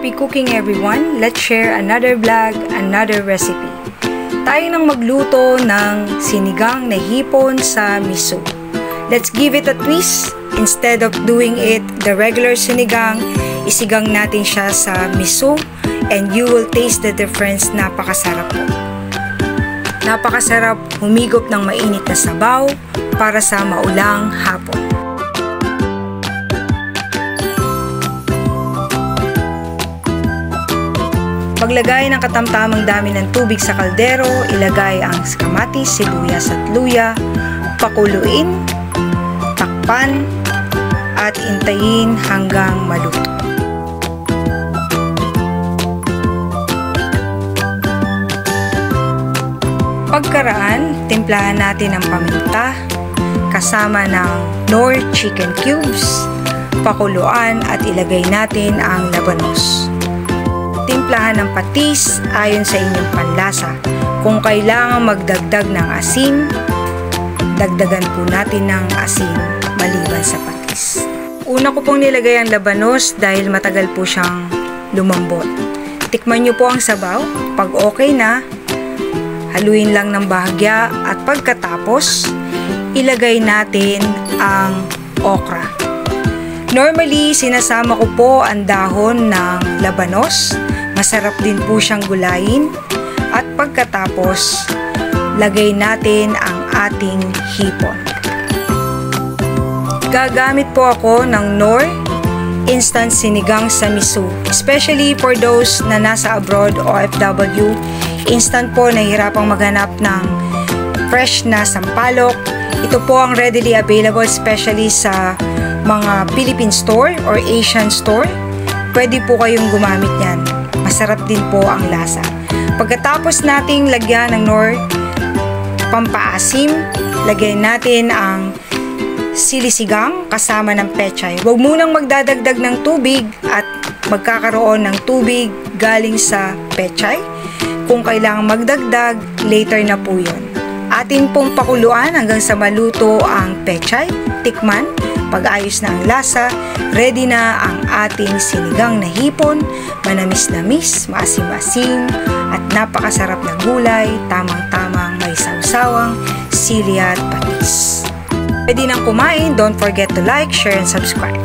Happy cooking everyone! Let's share another vlog, another recipe. Tayo nang magluto ng sinigang na hipon sa miso. Let's give it a twist. Instead of doing it the regular sinigang, isigang natin siya sa miso and you will taste the difference. Napakasarap po. Napakasarap humigop ng mainit na sabaw para sa maulang hapon. Paglagay ng katamtamang dami ng tubig sa kaldero, ilagay ang kamatis, sibuyas at luya, pakuluin, takpan, at intayin hanggang maluto. Pagkaraan, timplahan natin ang paminta, kasama ng Knorr chicken cubes, pakuluan at ilagay natin ang labanos. Timplahan ng patis ayon sa inyong panlasa. Kung kailangan magdagdag ng asin, dagdagan po natin ng asin maliban sa patis. Una ko pong nilagay ang labanos dahil matagal po siyang lumambot. Tikman nyo po ang sabaw. Pag okay na, haluin lang ng bahagya at pagkatapos, ilagay natin ang okra. Normally, sinasama ko po ang dahon ng labanos. Masarap din po siyang gulayin. At pagkatapos, lagay natin ang ating hipon. Gagamit po ako ng Knorr Instant Sinigang sa Miso. Especially for those na nasa abroad o OFW. Instant po, nahihirapang maghanap ng fresh na sampalok. Ito po ang readily available especially sa mga Philippine store or Asian store. Pwede po kayong gumamit yan. Masarap din po ang lasa. Pagkatapos nating lagyan ng Knorr pampaasim, lagyan natin ang sili-sigang kasama ng pechay. Huwag munang magdadagdag ng tubig at magkakaroon ng tubig galing sa pechay. Kung kailangan magdagdag, later na po yun. Atin pong pakuluan hanggang sa maluto ang pechay. Tikman. Pag ayos na ang lasa, ready na ang ating sinigang na hipon, manamis-namis, maasim-asim, at napakasarap na gulay, tamang-tamang may sawsawang, sili at patis. Pwede nang kumain, don't forget to like, share, and subscribe.